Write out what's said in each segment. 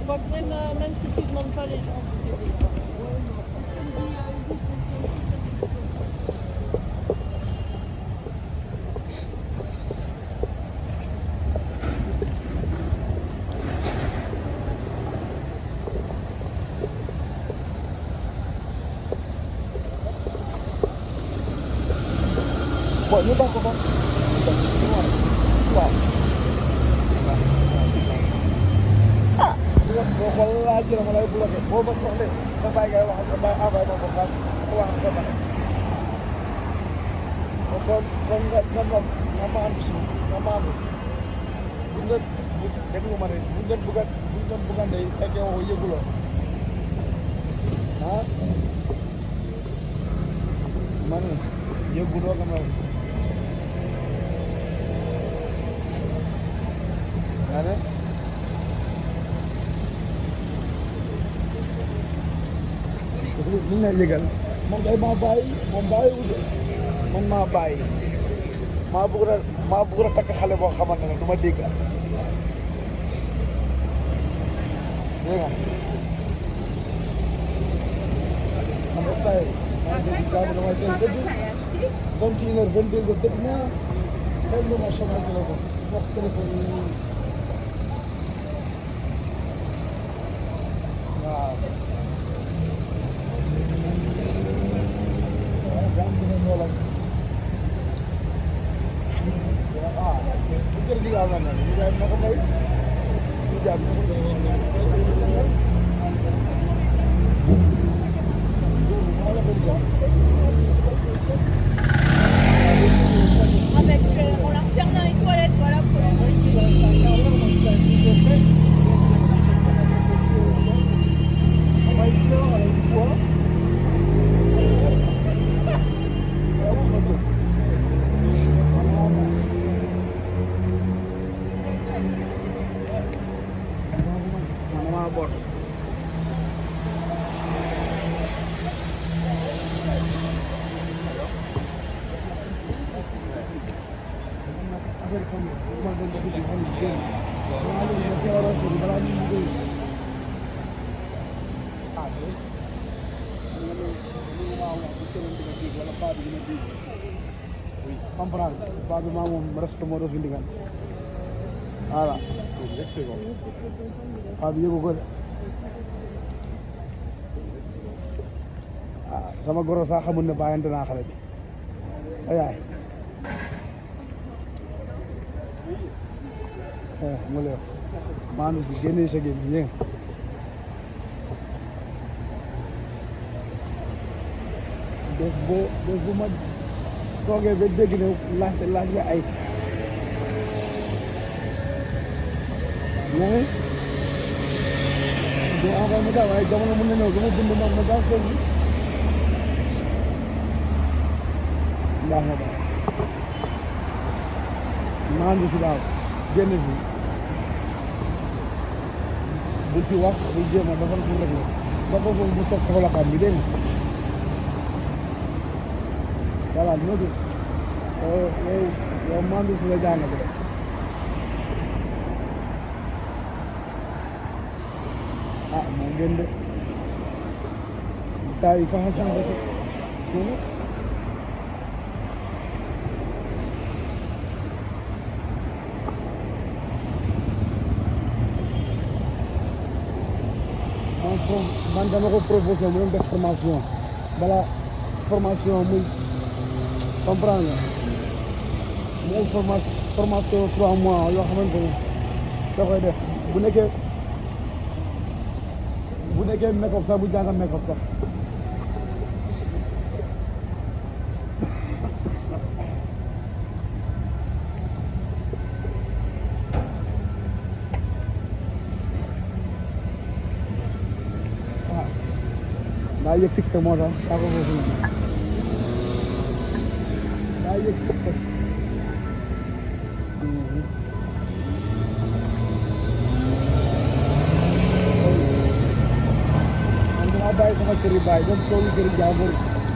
crois que même si tu ne demandes pas, les gens vont t'aider. Bon, ñu bokk ko waaw ah boo ko laajee dama lay bloqué boo ma soxlee sa baay ngay wax ak sa baay envoyé ma ko wax ak sa baay kon nga maandu si nga maandu buñ leen déglu ma ne buñ leen buggante yi fekkee waxu yëguloo ah ma ne yëguloo nga may ane li nga yëgal man kay maa bàyyi moom bàyyi wute man maa bàyyi maa bëgg a takk xale boo xamante ne du ma dégg dégg nga man style maa ngi dégg jàmm damay teel tëdd 21h 22h tëdd naa xëy na ma sama téléphone wax téléphone yi waaw bu jël li nga xam ne ñu jaay ma ko may ñu jaay ma ko On la referme dans les toilettes, voilà pour la comprendre paa bi maa moom respect moo doon fi ndigal voilà paa bi yëgu ko de ah sama goro sax xamul ne bàyyante naa xale bi sa yaay mu leew maandu si génne sa gémmiñ yéen bés bu ma toogee ba dégg ne laaj bi ay ñoo ngi envoyé ma daal waaye jamono mën na ñëw dama dund ma daal foofu mbaax na daal maandu si daal génn si bu si wax bu jéem a defal ko rek la ba ko foofu mu toog ko la xam bi dégg nga voilà noonu yow maandu si la jàng bi ah moo gën de taw yi faxas naa ko si noonu man dama ko proposé mu doon def formation bala formation muy comprendre nga mu formation 3 mois yoo xamante ne da koy def bu nekkee make-up sax bu jàngal make-up sax daa yëg succès moo tax daa ko foofu daa yëg succès man dinaa bàyyi sama kër yi bàyyi dem toolu kër yi jàmbur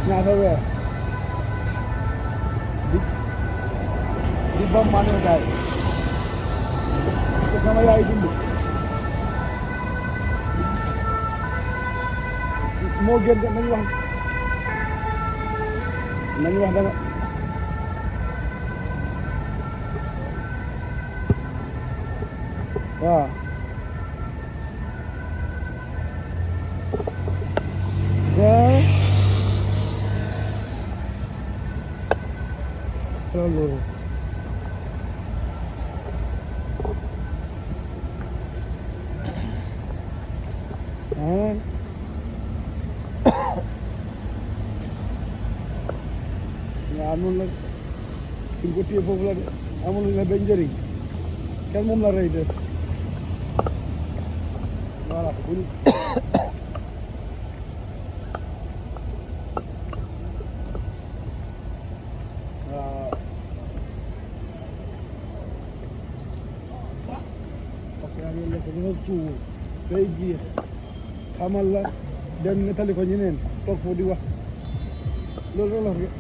ñaata weer di bam maanee daay te sama yaay dund moo gën de nañu wax danga waaw loolu waaw noonu la fi nga ko téye foofu la de amul la benn njëriñ kenn moom la rey des voilà waaw ok yaa ngi lekk dafa suuwul day jiix xamal la dem nettali ko ñeneen toog foofu di wax loolu la wax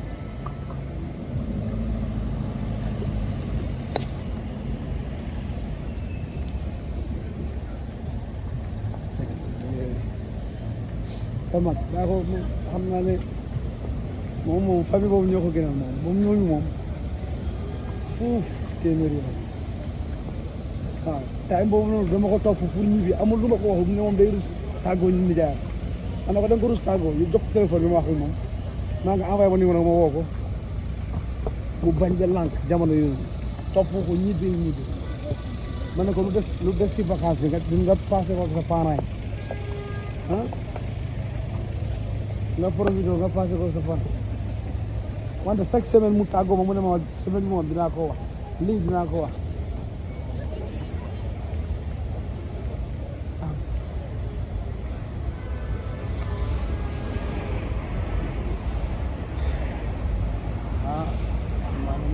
sa mag daa ko xam naa ne moom famille boobu ñoo ko gënal moom ñooñu moom fuuf téeméer yi waaw time boobu noonu dama ko topp pour ñibbi amul lu ma ko wax ne moom day rus tàggoo ñu nijaayam man na ko da nga ko rus tàggoo yu jox téléphone bi ma wax ak moom maa nga envoyé ma numéro ma woo ko mu bañ ba lànk jamono yooyu topp ko ñibbi man ne ko lu des ci vacance bi nga passé ko sa parents yi ah nga profité nga passé ko sa fan wante chaque semaine mu tàggoo ma mu ne ma semaine bi moom dinaa ko wax lii dinaa ko wax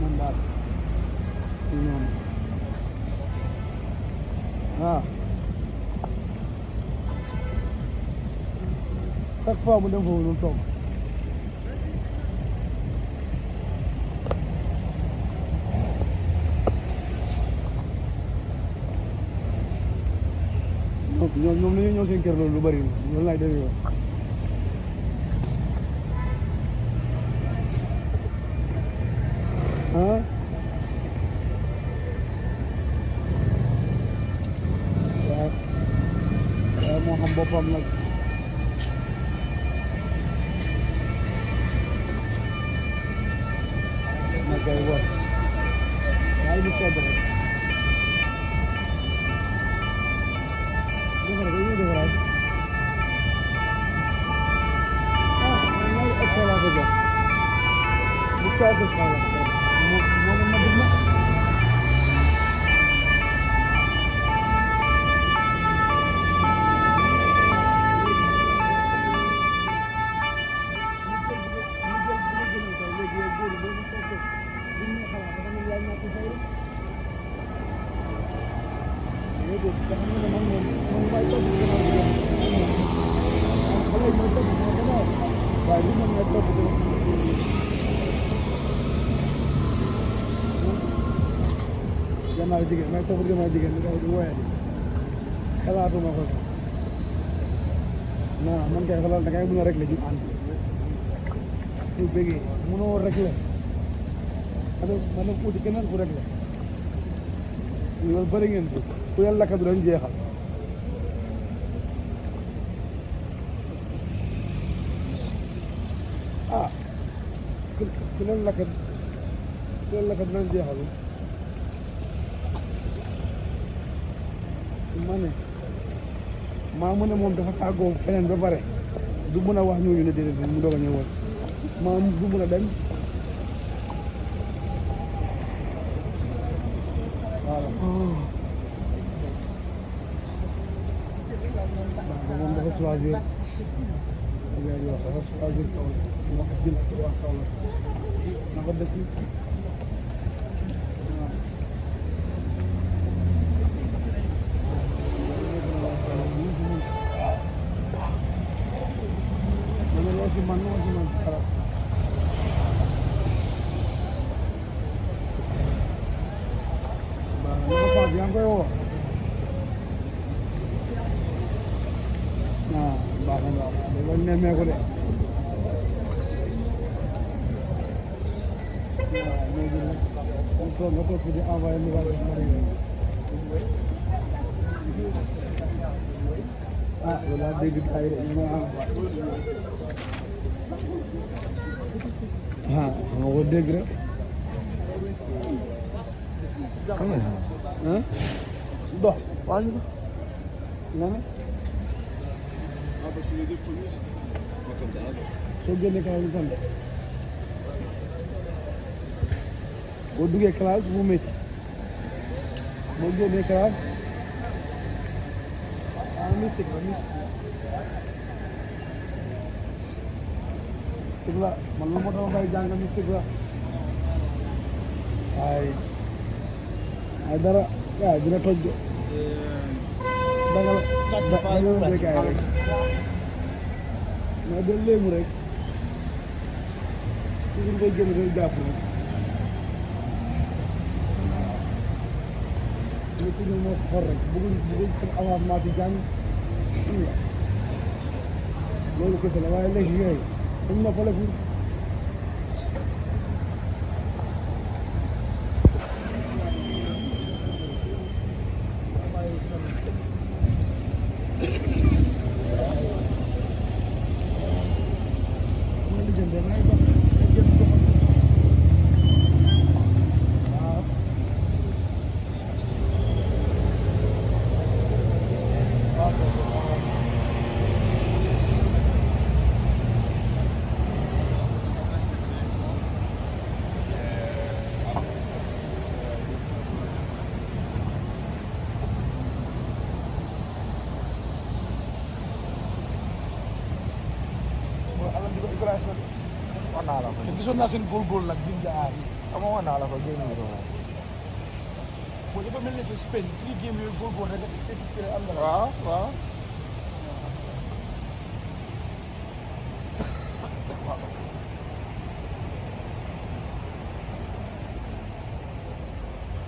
moom daal ñoom chaque fois mu dem foofu noonu toog ñoom dañuy ñëw seen kër loolu lu bari loolu laay demee yow waaw moo xam boppam nag na koy war waaye ñu sedd rek defar ko ñu defaraat ñaari extra laa ko jox bu soobee xaw ma dugg na gannaaw jigéen may topp gannaaw jigéen ñi daw di woyal xalaatuma ko sax non man kay xalaat da ngay mën a régler ñu ànd ñu bëggee mënoo régler ma dem uti keneen ku régler loolu bëri ngeen fi ku leen lakka du doon jeexal ah ku leen lakka du doon jeexal ma ne maa mu ne moom dafa tàggoo feneen ba pare du mun a wax ñooñu ne déedéet mu doog a ñëwoon maa du mun a dem voilà moom dafa choisir dafa choisir kaw la wax jël wax kaw la na ko def man dara baax na yaa ngi koy woo baax na nemmeeku de waaw nga toog fi di envoyé message ah loolu laa dégg ay ma ah ma ko dégg rek ah dox wàññi ko nga ne soo génnee classe bi fan boo duggee classe bu métti boo génnee classe mystique la man lu ma doon bay jàng mystique la ay dara waaw dina toj de danga la béykaay rek mais de léemu rek toujours ngay génn day jàpp rek lépp ñu moo si xor rek bëgguñ seen avancement si jàng loolu kese la waaye léegi yooyu dañ noppaleku te gisoon naa seen góorgóorlu nag biñ jaar ama wan naa la ko génn bi boo dafa mel ni que Spain 3 game yooyu góorgóorlu rek nga teg seen fukki am na waaw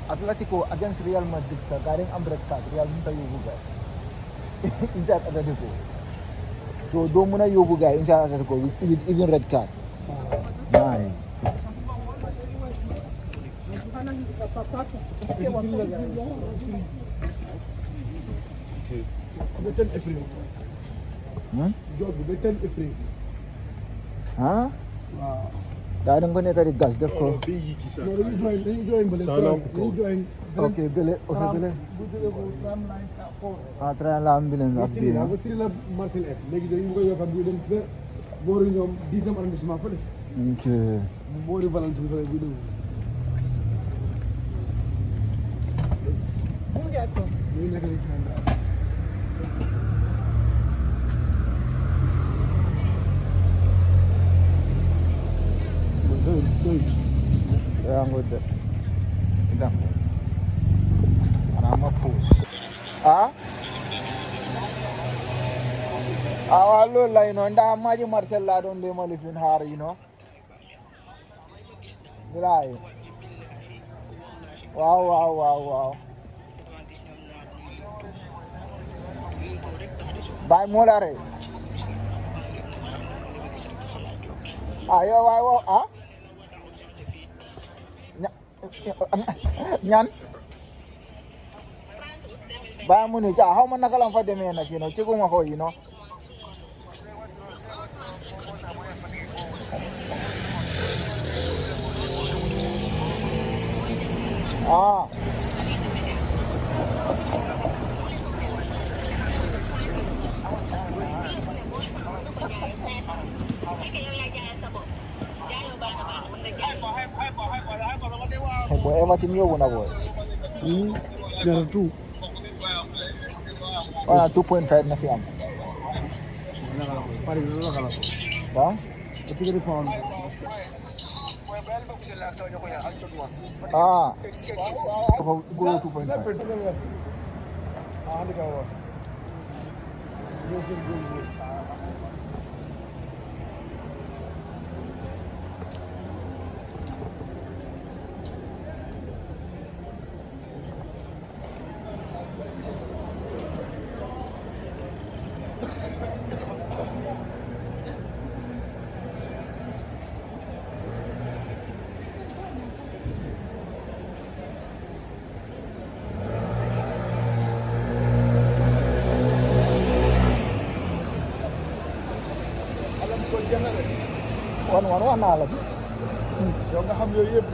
Atletico against Real Madrid sa garing am red card Real mun ta yóbbu gaay inside Atletico so doo mën a yóbbu gaay inside Atletico with even red card Nine. The 10 April. Job the 10 April. Huh? Daa nang ko nekk di gas def ko. No, you join Okay, bele. Try lang bilen ak bi. Ako tila Marcel F. Legi dañu ko yokkat bu dem ba boori ñoom 10e arrondissement fa de. Okay. Boori Valentine fa bu dem. Ñu nekk di Canada. Kaya ang good. Ito. Para ma-push. Ah? Awalo la ino nda maji Marcel la don le malifin har ino. Bilay. Wow. Bay molare. Ayo wow ah? Nyan ba mu ne ja hawo man nakalan fa deme na kino ci goma ko yino ah hey boy ever team yo na boy There are two. 2.5 na fi am Pare lo kala. ha Ito ko pound. ah go 2.5 Ah, hindi ka wa. wax naa la. yow nga xam yooyu yëpp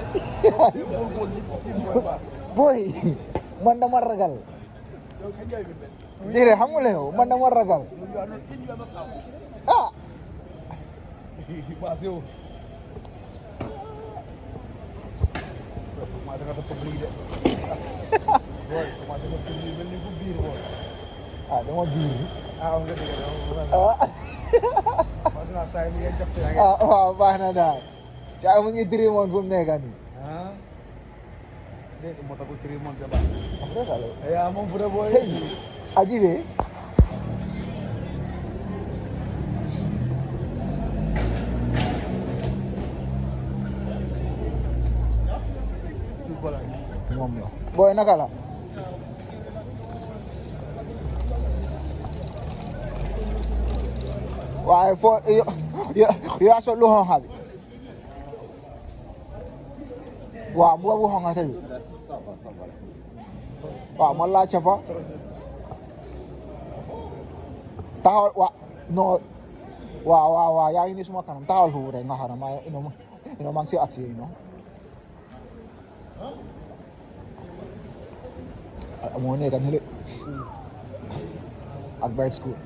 boy man dama ragal. déedéet xam nga yow man dama ragal. ah. commencé nga sa public de boy commencé nga public mel ni ku biir boy ah dama biir. ah nga dégg nga saa yi ngeen jàpp ah waaw baax na daal. saa mu ngi diri moon fu mu nekk nii. ah dégg moo tax ko tiri moon sa baas. Ragal. yaa moom fu de boy. ajibe. moom la booy naka la. waaye foo yaa sol lu xonxa bi. waaw bu bu xonxa tamit. waaw man laa cafa. taxawal non waaw yaa ngi ni suma kanam taxawal foofu rek nga xaram ino maa ngi si agsi ino. moo nekk nii lépp ak Bayt School.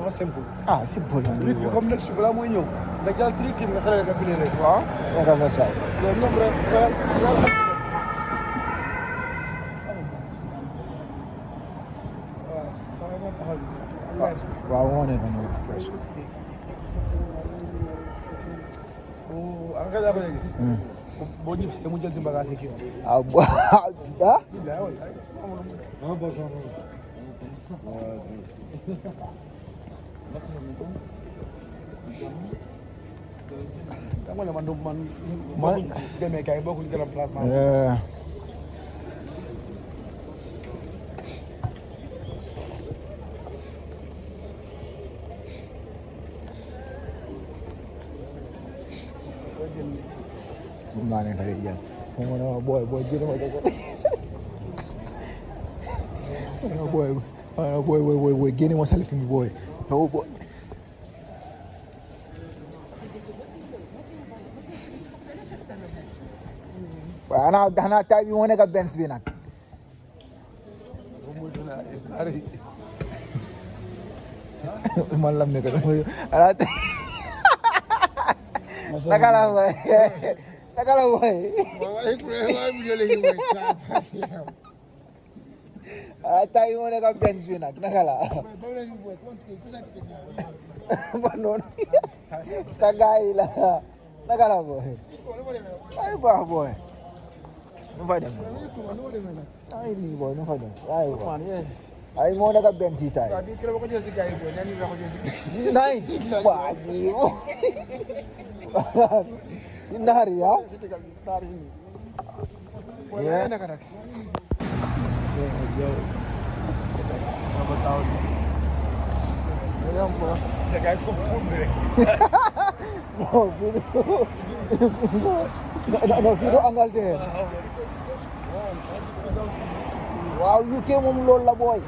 dafa simple. ah simple la nit bi comme next bi balaa muy ñëw nga jël tri team nga sala nga pile rek. waaw nekk sa say. loolu ñoom rek waaw moo nekk noonu ak Bayt School. ang kaya ko gis boo ñëpp si mu jël si bagage yi kii ah dama ne man demee kay bokkuñ gëlam placement. Mum naa ne xale yi jàll moom moo ne ma booy jënd ma ko booy génne ma salif mi booy yow booy. waaw xanaa taay bi moo nekk Benz bi nag. man lam nekk mooy naka la booy naka la booy. taay bi moo nekk Benz bi nag naka la. man noonu sa gars yi la naka la booy. ay baax booy. nu fay dem ay lii booy nu fay dem ay moo nekk Benz yi taay. nay waa ji naari ya no fii du Angleterre waaw UK moom loolu la booy.